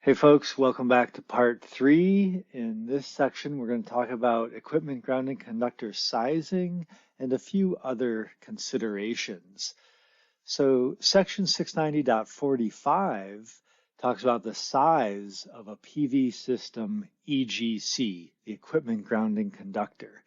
Hey folks, welcome back to part 3. In this section, we're going to talk about equipment grounding conductor sizing and a few other considerations. So section 690.45 talks about the size of a PV system EGC, the equipment grounding conductor.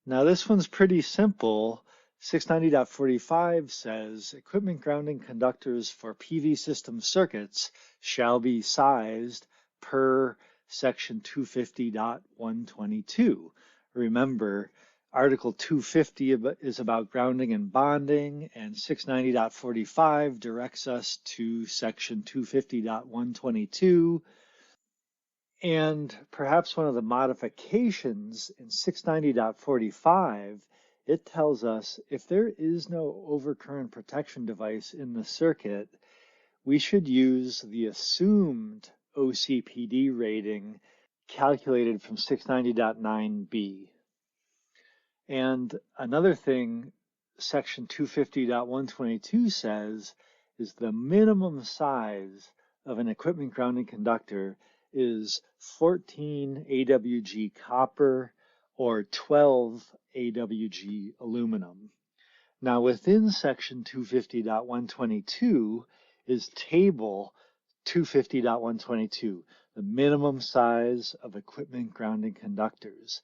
Now this one's pretty simple. 690.45 says equipment grounding conductors for PV system circuits shall be sized per section 250.122. Remember, Article 250 is about grounding and bonding, and 690.45 directs us to section 250.122. And perhaps one of the modifications in 690.45, it tells us if there is no overcurrent protection device in the circuit, we should use the assumed OCPD rating calculated from 690.9b. And another thing section 250.122 says is the minimum size of an equipment grounding conductor is 14 AWG copper or 12 AWG aluminum. Now within section 250.122 is table 250.122, the minimum size of equipment grounding conductors.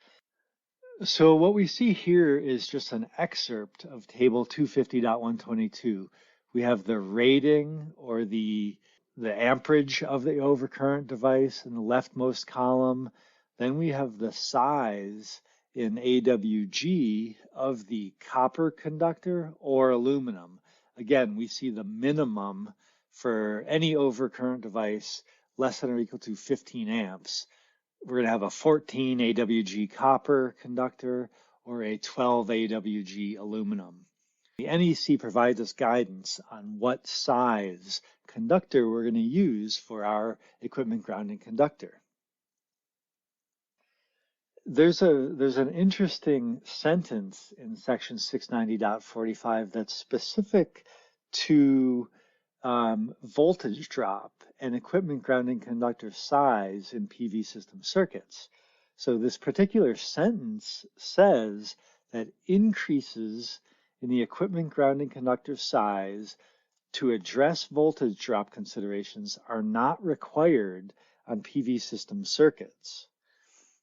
So what we see here is just an excerpt of table 250.122. We have the rating or the amperage of the overcurrent device in the leftmost column. Then we have the size in AWG of the copper conductor or aluminum. Again, we see the minimum for any overcurrent device less than or equal to 15 amps. We're going to have a 14 AWG copper conductor or a 12 AWG aluminum. The NEC provides us guidance on what size conductor we're going to use for our equipment grounding conductor. There's an interesting sentence in section 690.45 that's specific to voltage drop and equipment grounding conductor size in PV system circuits. So this particular sentence says that increases in the equipment grounding conductor size to address voltage drop considerations are not required on PV system circuits.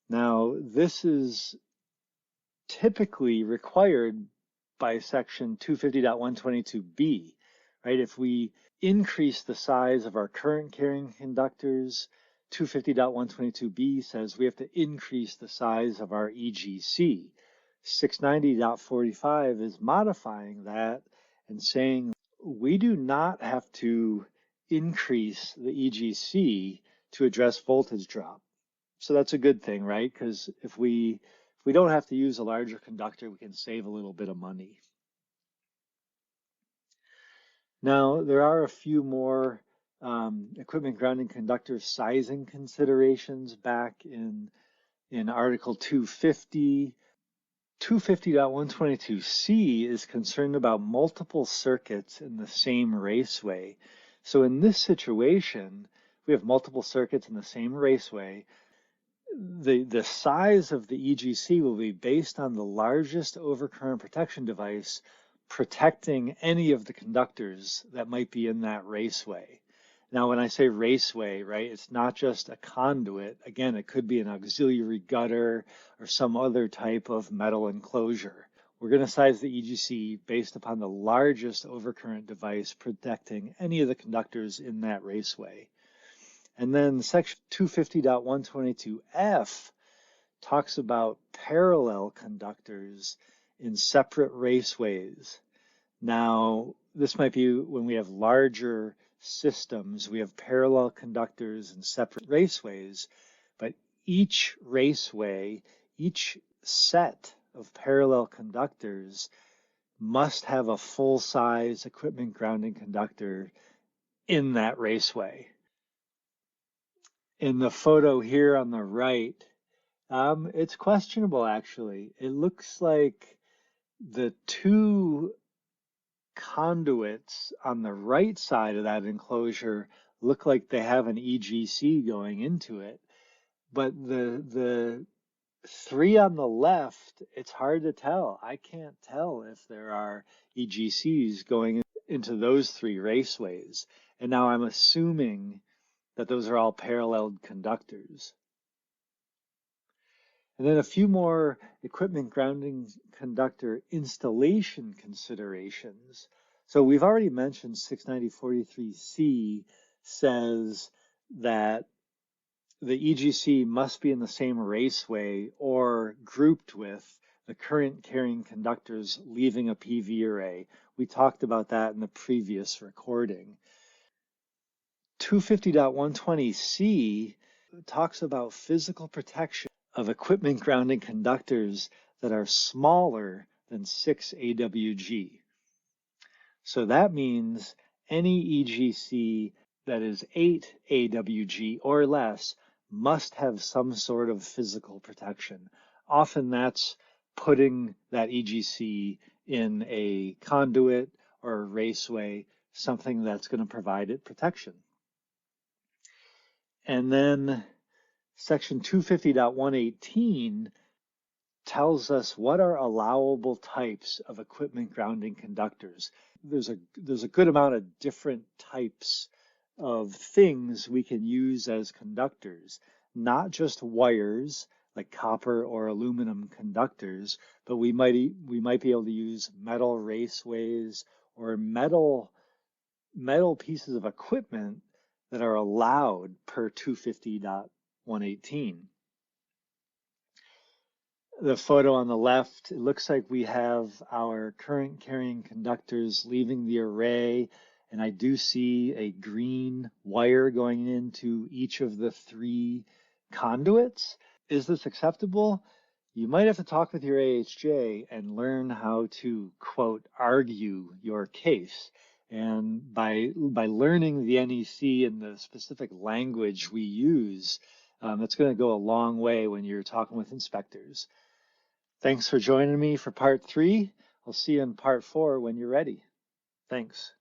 Now, this is typically required by section 250.122b, right? If we increase the size of our current carrying conductors, 250.122b says we have to increase the size of our EGC. 690.45 is modifying that and saying we do not have to increase the EGC to address voltage drop. So that's a good thing, right? Because if we don't have to use a larger conductor, we can save a little bit of money. Now, there are a few more equipment grounding conductor sizing considerations back in Article 250. 250.122c is concerned about multiple circuits in the same raceway. So in this situation, we have multiple circuits in the same raceway. The size of the EGC will be based on the largest overcurrent protection device protecting any of the conductors that might be in that raceway. Now, when I say raceway, right, it's not just a conduit. Again, it could be an auxiliary gutter or some other type of metal enclosure. We're going to size the EGC based upon the largest overcurrent device protecting any of the conductors in that raceway. And then section 250.122f talks about parallel conductors in separate raceways. Now, this might be when we have larger systems, we have parallel conductors in separate raceways, but each raceway, each set of parallel conductors must have a full-size equipment grounding conductor in that raceway. In the photo here on the right, it's questionable actually. It looks like the two conduits on the right side of that enclosure look like they have an EGC going into it. But the three on the left, it's hard to tell. I can't tell if there are EGCs going into those three raceways. And now I'm assuming that those are all paralleled conductors. And then a few more equipment grounding conductor installation considerations. So we've already mentioned 690.43c says that the EGC must be in the same raceway or grouped with the current carrying conductors leaving a PV array. We talked about that in the previous recording. 250.120c talks about physical protection of equipment grounding conductors that are smaller than 6 AWG. So that means any EGC that is 8 AWG or less must have some sort of physical protection. Often that's putting that EGC in a conduit or a raceway, something that's going to provide it protection. And then section 250.118 tells us what are allowable types of equipment grounding conductors. There's a good amount of different types of things we can use as conductors, not just wires like copper or aluminum conductors, but we might be able to use metal raceways or metal pieces of equipment that are allowed per 250.118. The photo on the left, it looks like we have our current carrying conductors leaving the array, and I do see a green wire going into each of the three conduits. Is this acceptable? You might have to talk with your AHJ and learn how to, quote, argue your case. And by learning the NEC and the specific language we use, it's going to go a long way when you're talking with inspectors. Thanks for joining me for part 3. I'll see you in part 4 when you're ready. Thanks.